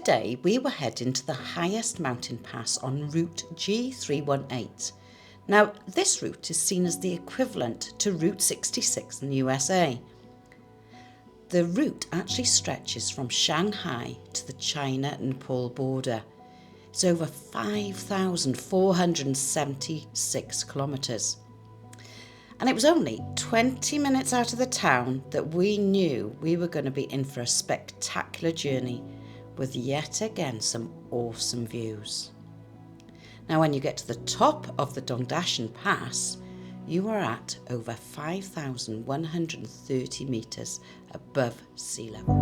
Today we were heading to the highest mountain pass on Route G318. Now this route is seen as the equivalent to Route 66 in the USA. The route actually stretches from Shanghai to the China-Nepal border. It's over 5,476 kilometres. And it was only 20 minutes out of the town that we knew we were going to be in for a spectacular journey with yet again some awesome views. Now when you get to the top of the Dongdashan Pass, you are at over 5,130 metres above sea level.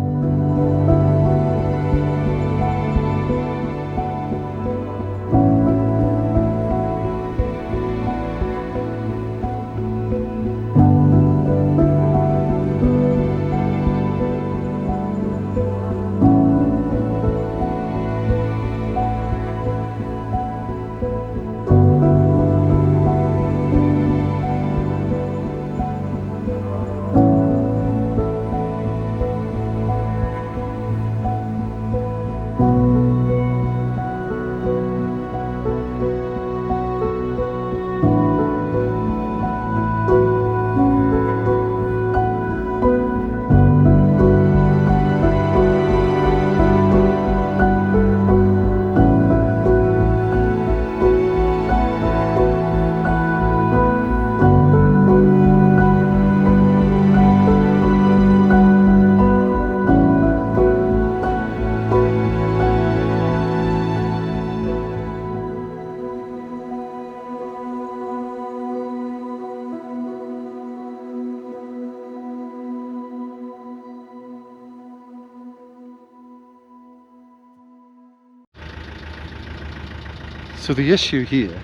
So the issue here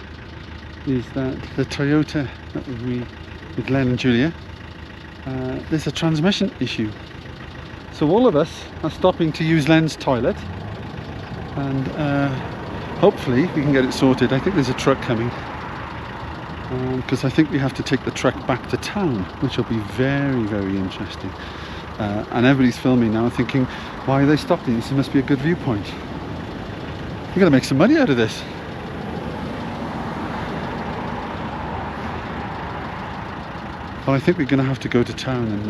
is that the Toyota that we with Len and Julia, there's a transmission issue. So all of us are stopping to use Len's toilet, and hopefully we can get it sorted. I think there's a truck coming, because I think we have to take the truck back to town, which will be very, very interesting. And everybody's filming now thinking, why are they stopping? This must be a good viewpoint. We're going to make some money out of this. Well, I think we're going to have to go to town and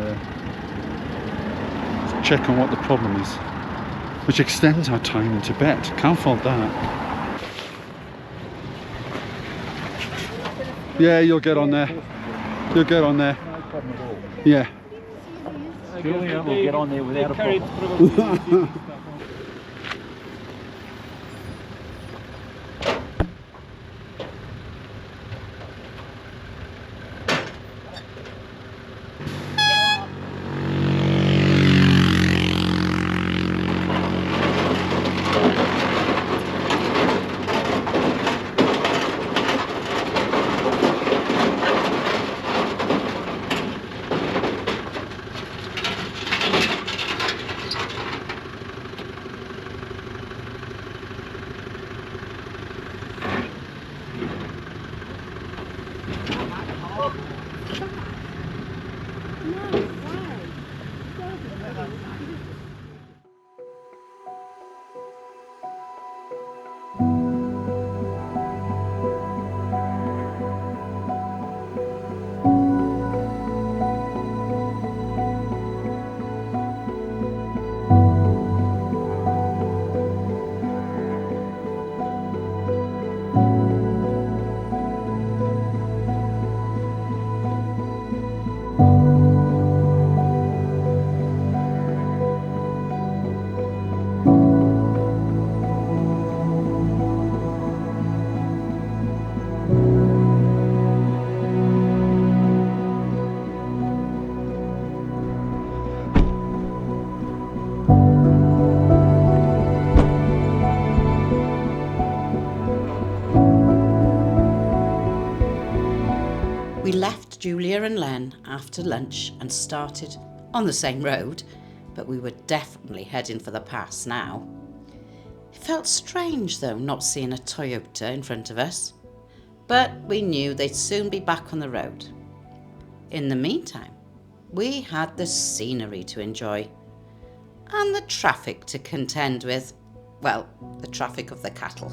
check on what the problem is, which extends our time in Tibet. Can't fault that. Yeah, you'll get on there. You'll get on there. No problem at all. Yeah. Julia will get on there without a problem. We left Julia and Len after lunch and started on the same road, but we were definitely heading for the pass now. It felt strange though not seeing a Toyota in front of us, but we knew they'd soon be back on the road. In the meantime, we had the scenery to enjoy and the traffic to contend with. well, the traffic of the cattle.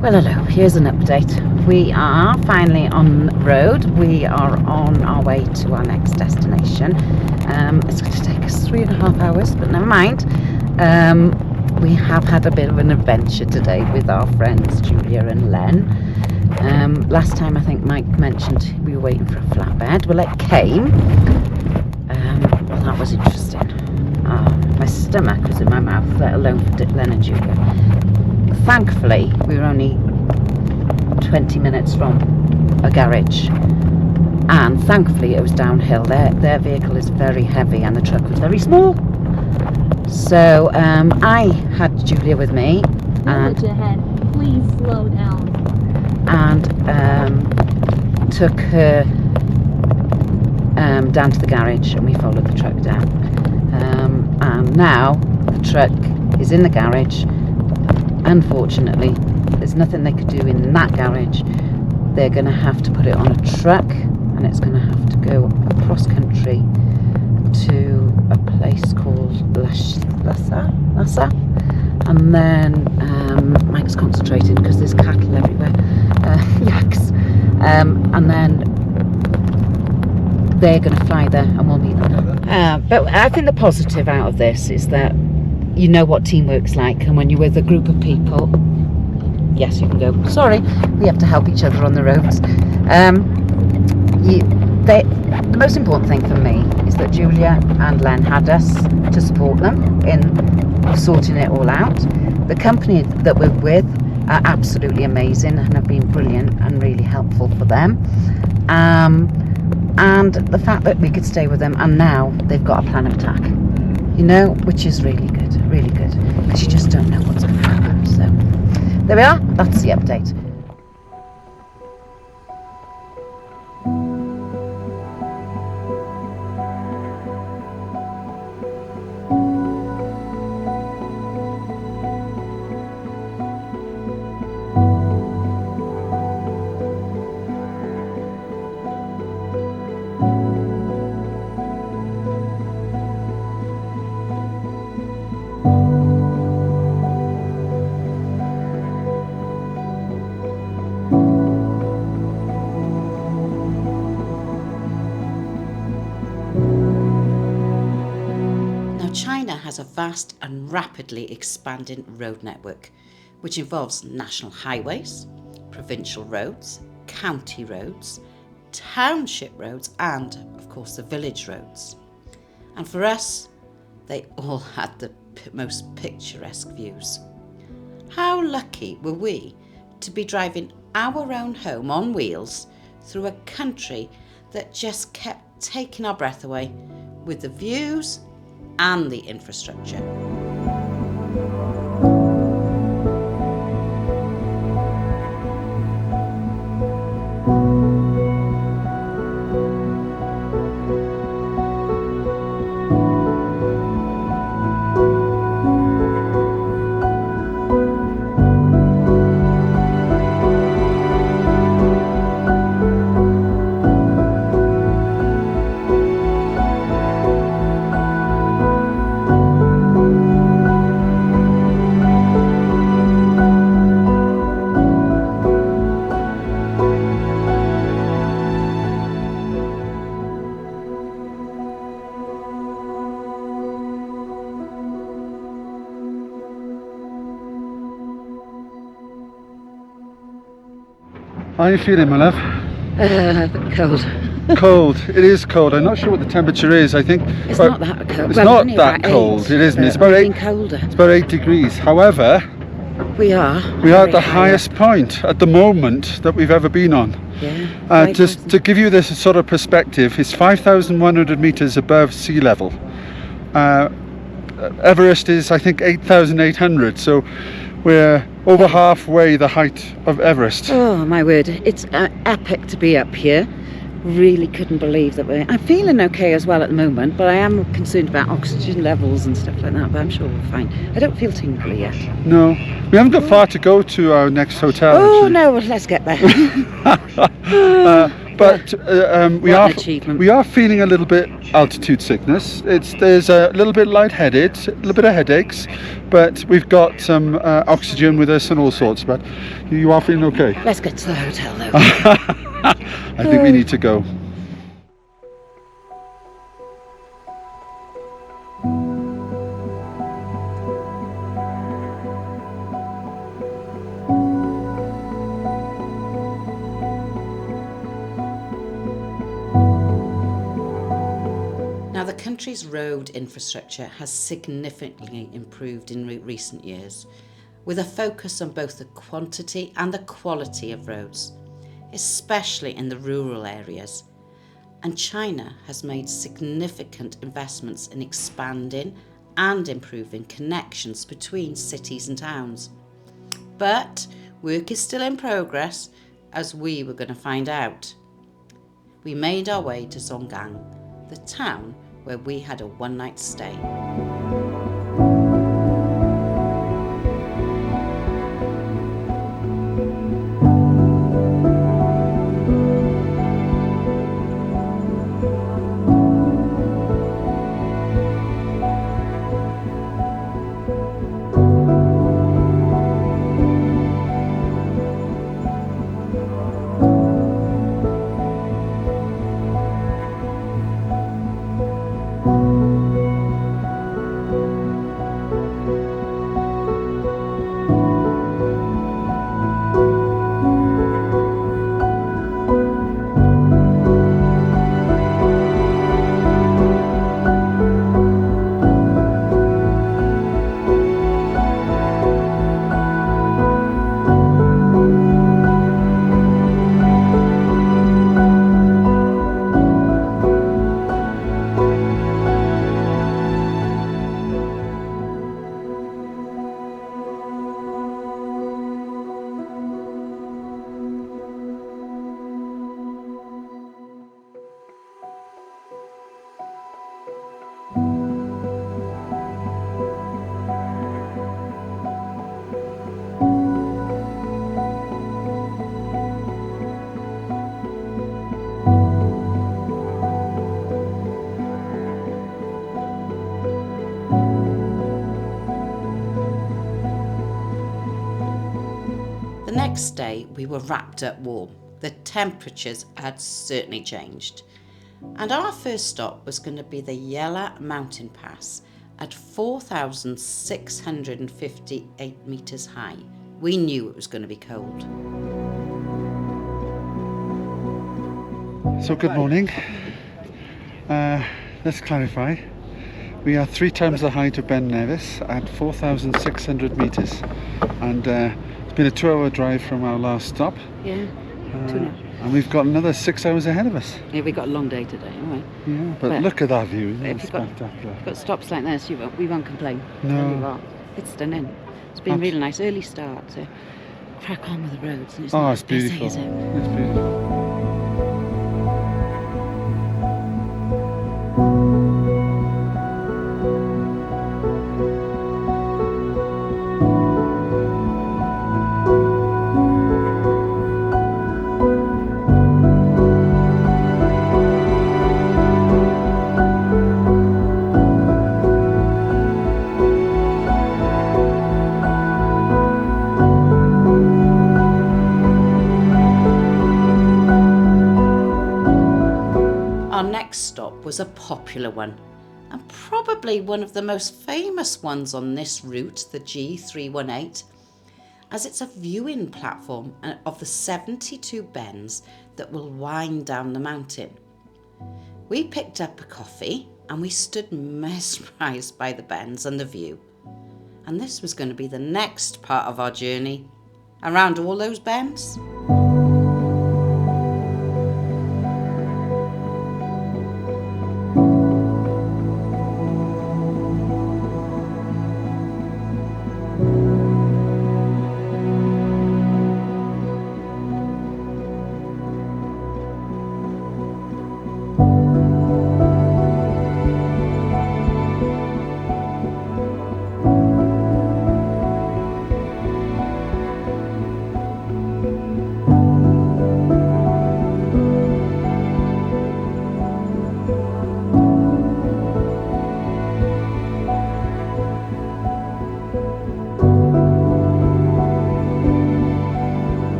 Well, hello, here's an update. We are finally on the road. We are on our way to our next destination. It's going to take us 3.5 hours, but never mind. We have had a bit of an adventure today with our friends Julia and Len. Last time I think Mike mentioned we were waiting for a flatbed. Well, it came. Well, that was interesting. My stomach was in my mouth, let alone for Len and Julia. Thankfully, we were only 20 minutes from a garage, and thankfully it was downhill. Their vehicle is very heavy and the truck was very small. So I had Julia with me, Village ahead. Please slow down. And took her down to the garage, and we followed the truck down. And now the truck is in the garage. Unfortunately, there's nothing they could do in that garage. They're going to have to put it on a truck, and it's going to have to go across country to a place called Lhasa. And then Mike's concentrating because there's cattle everywhere, yaks. And then they're going to fly there, and we'll meet them. But I think the positive out of this is that you know what teamwork's like, and when you're with a group of people, yes, you can go. Sorry, we have to help each other on the roads. The most important thing for me is that Julia and Len had us to support them in sorting it all out. The company that we're with are absolutely amazing and have been brilliant and really helpful for them. And the fact that we could stay with them, and now they've got a plan of attack, you know, which is really good, because you just don't know what's going to happen. So there we are, that's the update. China has a vast and rapidly expanding road network, which involves national highways, provincial roads, county roads, township roads, and, of course, the village roads. And for us, they all had the most picturesque views. How lucky were we to be driving our own home on wheels through a country that just kept taking our breath away with the views and the infrastructure. How are you feeling, my love? Cold. Cold. It is cold. I'm not sure what the temperature is. I think It's not that cold. It's Well, not that cold. It isn't. It's about colder. It's about 8 degrees. However, We are we are at the highest point at the moment that we've ever been on. Yeah. Just to give you this sort of perspective, it's 5,100 meters above sea level. Everest is, I think, 8,800, so we're over halfway the height of Everest. Oh my word, it's epic to be up here. Really couldn't believe that I'm feeling okay as well at the moment, but I am concerned about oxygen levels and stuff like that, but I'm sure we're fine. I don't feel tingly yet. No, we haven't got far to go to our next hotel. Oh actually. no, well, let's get there. But we achievement. are feeling a little bit altitude sickness. There's a little bit lightheaded, a little bit of headaches, but we've got some oxygen with us and all sorts. But you are feeling okay. Let's get to the hotel though. I think we need to go. Now, the country's road infrastructure has significantly improved in recent years, with a focus on both the quantity and the quality of roads, especially in the rural areas. And China has made significant investments in expanding and improving connections between cities and towns. But work is still in progress, as we were going to find out. We made our way to Zhonggang, the town where we had a one-night stay. The next day we were wrapped up warm. The temperatures had certainly changed. And our first stop was going to be the Yella mountain pass at 4,658 meters high. We knew it was going to be cold. So good morning. Let's clarify. We are 3 times the height of Ben Nevis at 4,600 meters, and it's been a 2-hour drive from our last stop. Yeah, 2.5. And we've got another 6 hours ahead of us. Yeah, we got a long day today, haven't we? Yeah, but look at that view. Isn't it If you've got, spectacular? got stops like this, we won't complain. No. Tell you what, it's stunning. It's been really nice. Early start to crack on with the roads. And it's Oh, not it's as busy, beautiful. is it? It's beautiful. Our next stop was a popular one, and probably one of the most famous ones on this route, the G318, as it's a viewing platform of the 72 bends that will wind down the mountain. We picked up a coffee and we stood mesmerised by the bends and the view. And this was going to be the next part of our journey, around all those bends.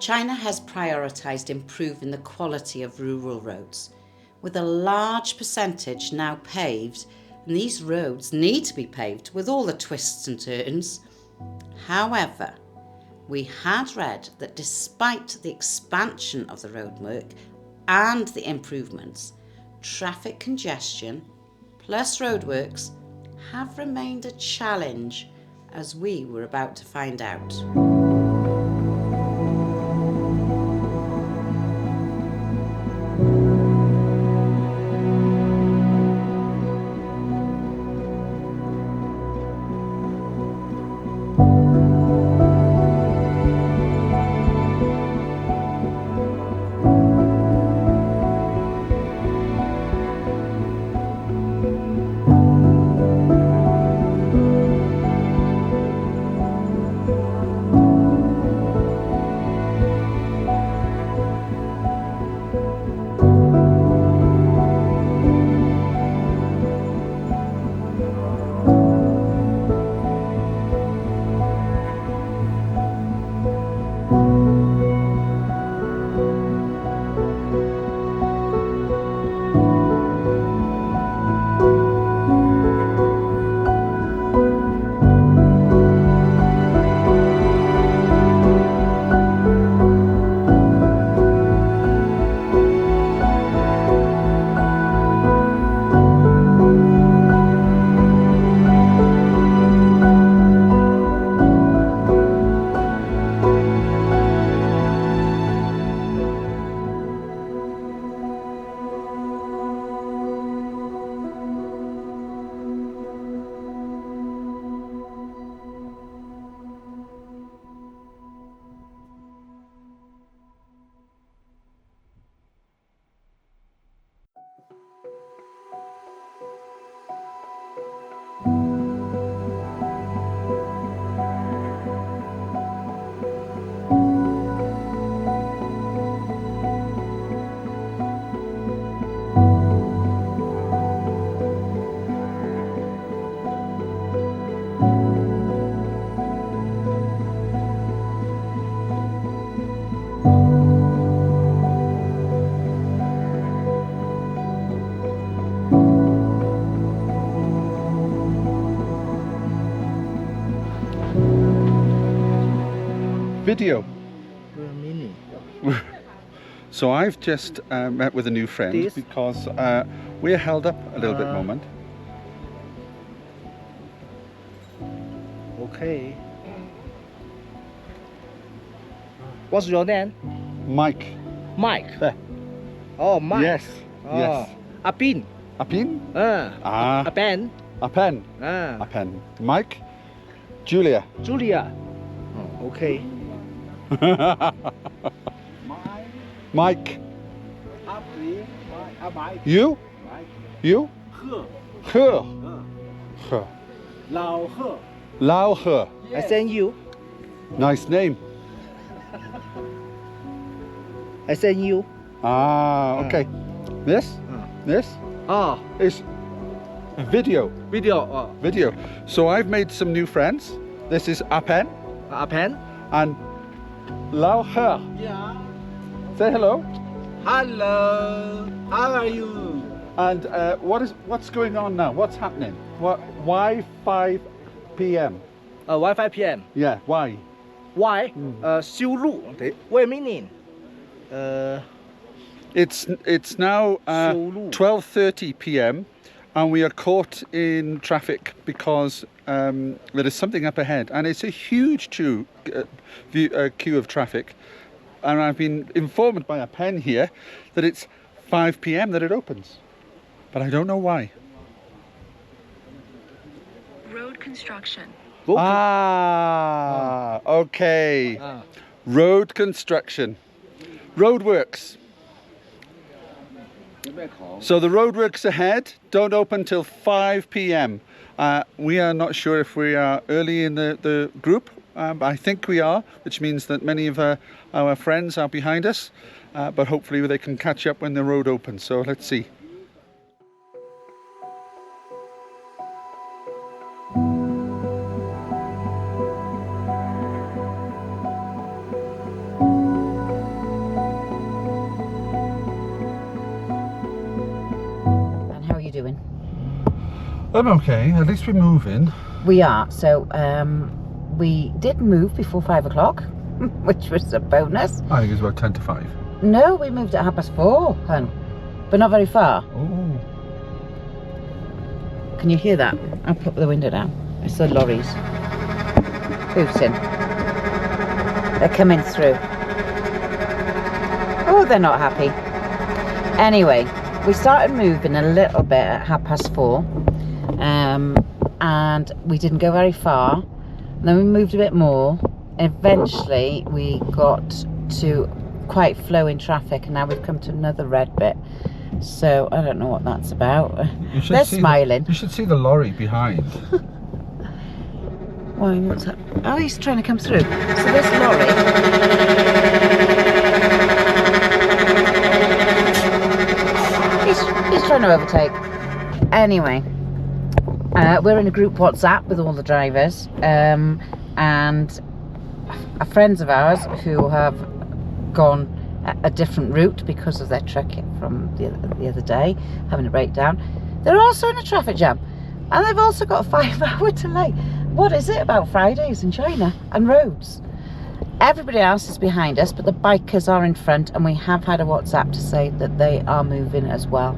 China has prioritised improving the quality of rural roads, with a large percentage now paved, and these roads need to be paved with all the twists and turns. However, we had read that despite the expansion of the roadwork and the improvements, traffic congestion plus roadworks have remained a challenge, as we were about to find out. Video. Mini. So I've just met with a new friend This? because we're held up a little bit moment. Okay. What's your name? Mike. Mike. There. Oh, Mike. Yes. Oh. Yes. Apin. A pin? A pen. A pen. A pen. Mike. Julia. Julia. Oh, okay. Mike. You? You? He. He. Lao He. I send you. Nice name. I send you. Okay. This? This Oh, is video. video. Oh, Video. So I've made some new friends. This is Apen a pen. and Lao He. Yeah. Say hello. Hello. How are you? And what's going on now? What's happening? Why 5 p.m.? Wi-Fi PM. Yeah, why? Why? 修路. What meaning? It's now 12:30 p.m. and we are caught in traffic because there is something up ahead, and it's a huge queue of traffic. And I've been informed by a pen here that it's 5 p.m. that it opens, but I don't know why. Road construction. Okay. Road construction. Roadworks. So the roadworks ahead don't open till 5 p.m. We are not sure if we are early in the group. I think we are, which means that many of our friends are behind us. But hopefully they can catch up when the road opens. So let's see. I'm okay. At least we're moving. We are. So we did move before 5 o'clock, which was a bonus. I think it's about 10 to 5. No, we moved at 4:30, hun. But not very far. Oh. Can you hear that? I'll put the window down. It's the lorries hooting. They're coming through. Oh, they're not happy. Anyway, we started moving a little bit at 4:30, and we didn't go very far. Then we moved a bit more. Eventually, we got to quite flowing traffic, and now we've come to another red bit. So I don't know what that's about. They're smiling. You should see the lorry behind. Why, what's that? Oh, he's trying to come through. So this lorry. He's trying to overtake. Anyway, we're in a group WhatsApp with all the drivers, and friends of ours who have gone a different route because of their truck from the other day having a breakdown. They're also in a traffic jam, and they've also got a 5-hour delay. What is it about Fridays in China and roads? Everybody else is behind us, but the bikers are in front, and we have had a WhatsApp to say that they are moving as well.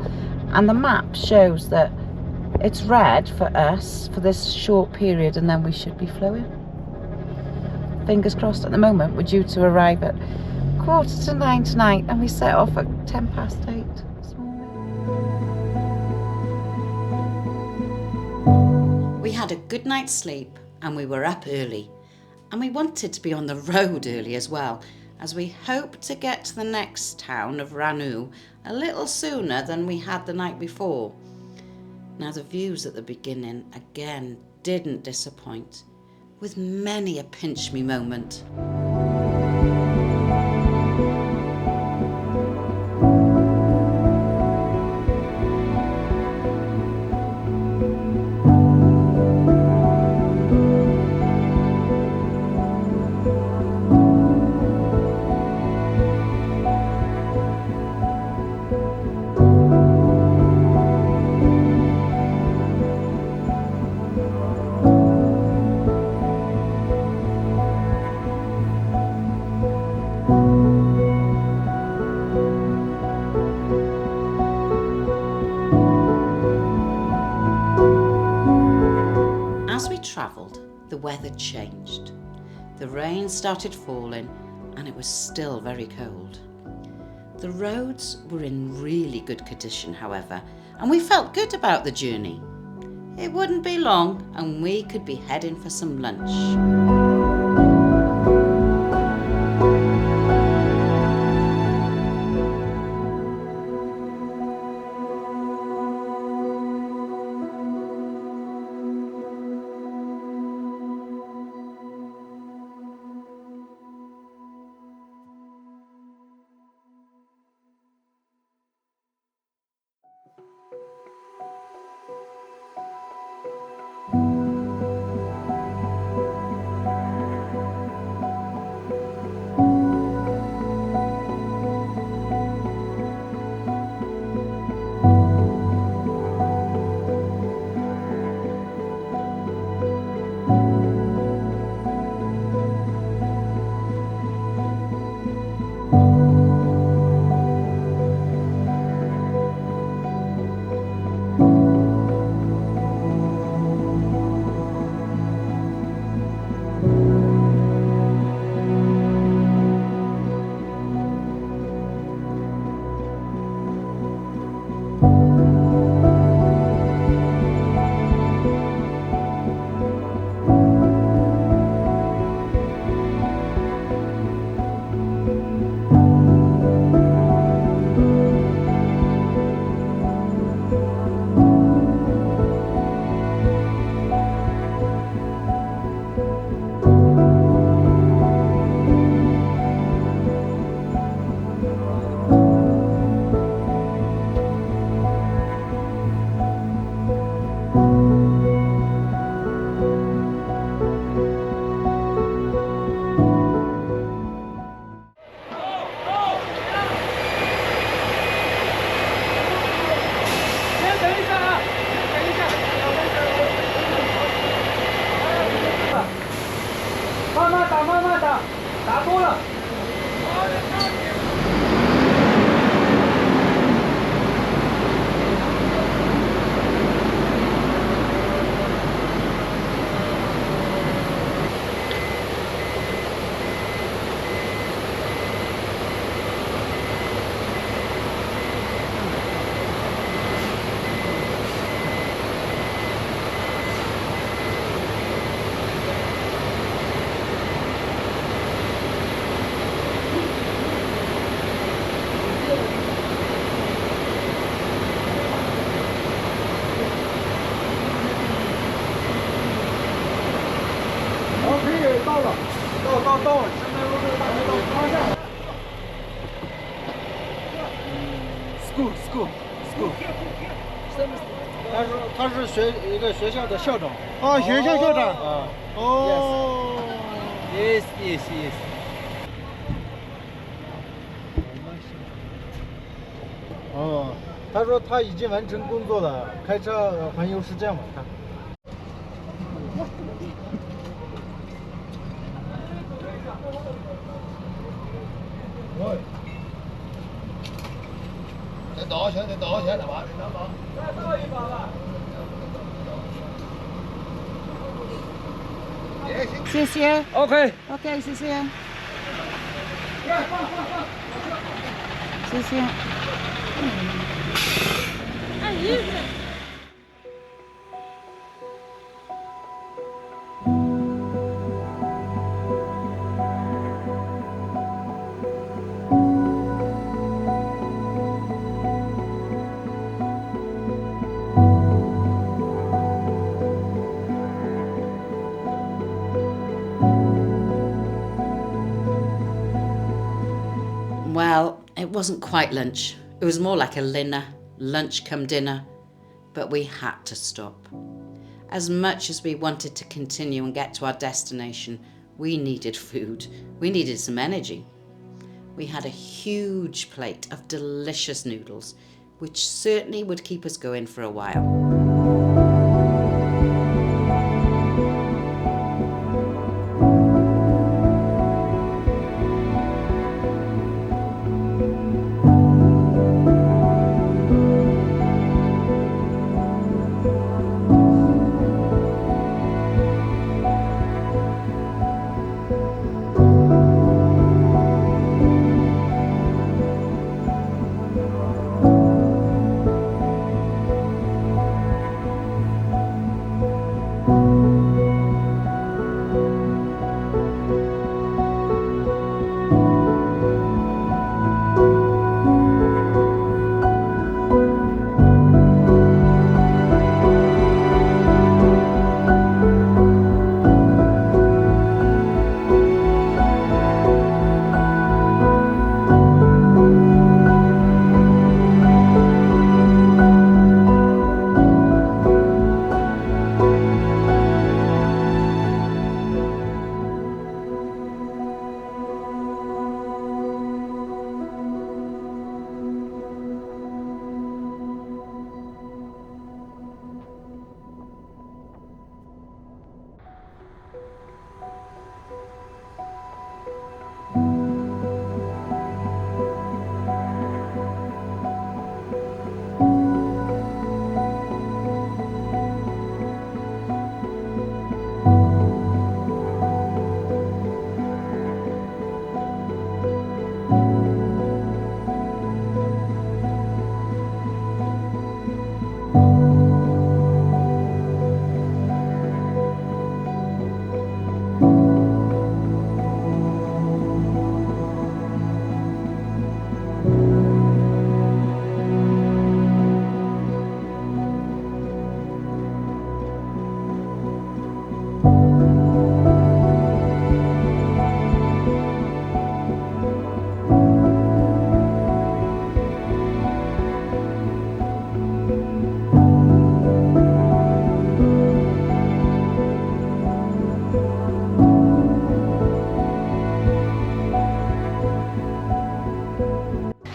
And the map shows that it's red for us for this short period, and then we should be flowing. Fingers crossed. At the moment, we're due to arrive at 8:45 tonight, and we set off at 8:10 this morning. We had a good night's sleep, and we were up early, and we wanted to be on the road early as well, as we hoped to get to the next town of Ranu a little sooner than we had the night before. Now, the views at the beginning again didn't disappoint, with many a pinch me moment. As we travelled, the weather changed. The rain started falling, and it was still very cold. The roads were in really good condition, however, and we felt good about the journey. It wouldn't be long, and we could be heading for some lunch. School. 他是一个学校的校长。哦，学校校长。啊。哦。 Yes. 哦，他说他已经完成工作了，开车环游世界嘛，看。再倒一下，再倒的吧，再倒一把吧。也行。谢谢。 OK。 OK，谢谢。谢谢。Well, it wasn't quite lunch. It was more like a lunch come dinner. But we had to stop. As much as we wanted to continue and get to our destination, we needed food. We needed some energy. We had a huge plate of delicious noodles, which certainly would keep us going for a while.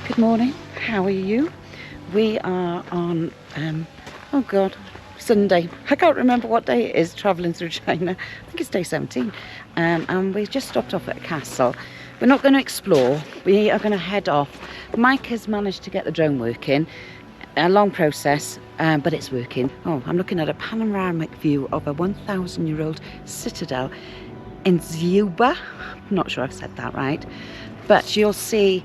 Good morning, how are you? We are on, oh God, Sunday. I can't remember what day it is travelling through China. I think it's day 17. And we just stopped off at a castle. We're not going to explore, we are going to head off. Mike has managed to get the drone working. A long process, but it's working. Oh, I'm looking at a panoramic view of a 1,000-year-old citadel in Zuba. I'm not sure I've said that right. But you'll see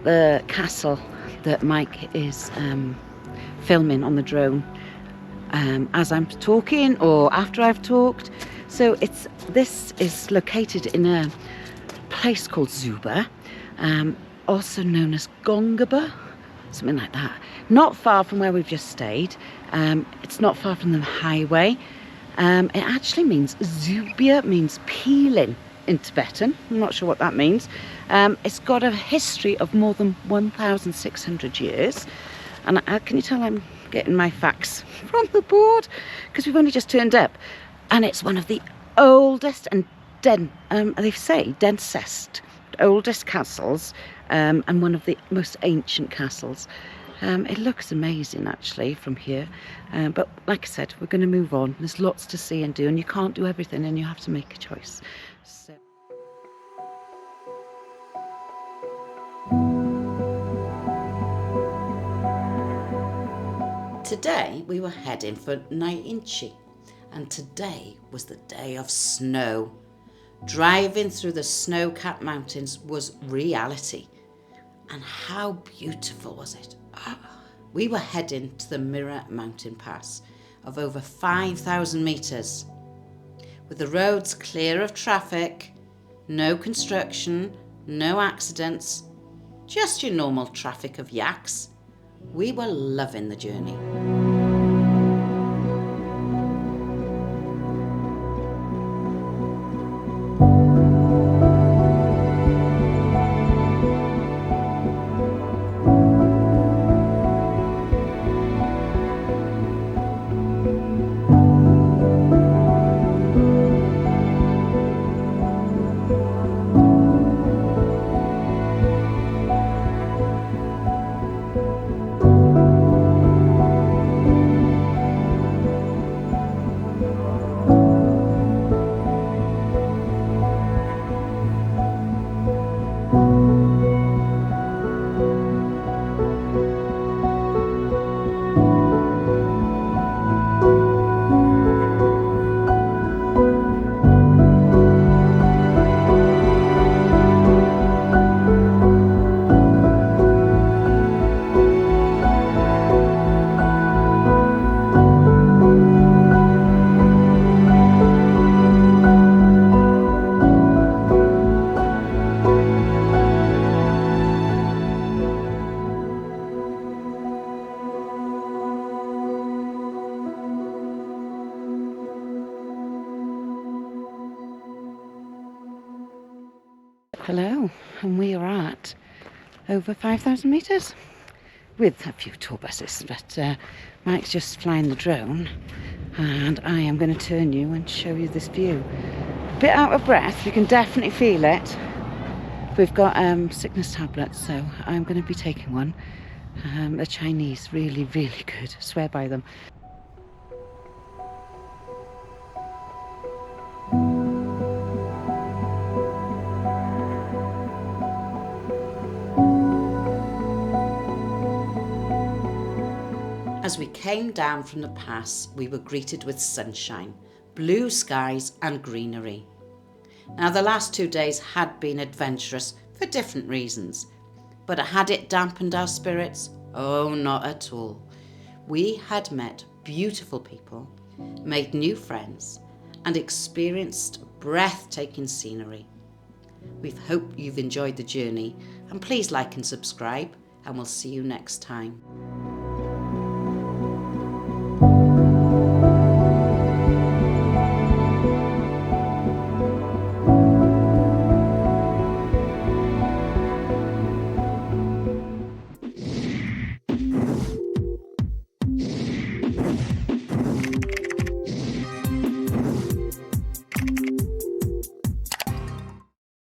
the castle that Mike is filming on the drone as I'm talking or after I've talked. So this is located in a place called Zuba, also known as Gongaba, something like that. Not far from where we've just stayed. It's not far from the highway. It actually means Zubia means peeling. in Tibetan. I'm not sure what that means. It's got a history of more than 1,600 years. And can you tell I'm getting my facts from the board? Because we've only just turned up. And it's one of the oldest and they say densest, oldest castles, and one of the most ancient castles. It looks amazing actually from here, but like I said, we're going to move on. There's lots to see and do, and you can't do everything, and you have to make a choice. So. Today we were heading for Naiinchi, and today was the day of snow. Driving through the snow-capped mountains was reality. And how beautiful was it? Oh. We were heading to the Mirror Mountain Pass of over 5,000 metres. With the roads clear of traffic, no construction, no accidents, just your normal traffic of yaks. We were loving the journey. Hello, and we are at over 5,000 metres with a few tour buses, but Mike's just flying the drone and I am going to turn you and show you this view. A bit out of breath, you can definitely feel it. We've got sickness tablets, so I'm going to be taking one. The Chinese, really, really good, I swear by them. As we came down from the pass, we were greeted with sunshine, blue skies and greenery. Now the last 2 days had been adventurous for different reasons, but had it dampened our spirits? Oh, not at all. We had met beautiful people, made new friends and experienced breathtaking scenery. We hope you've enjoyed the journey, and please like and subscribe, and we'll see you next time.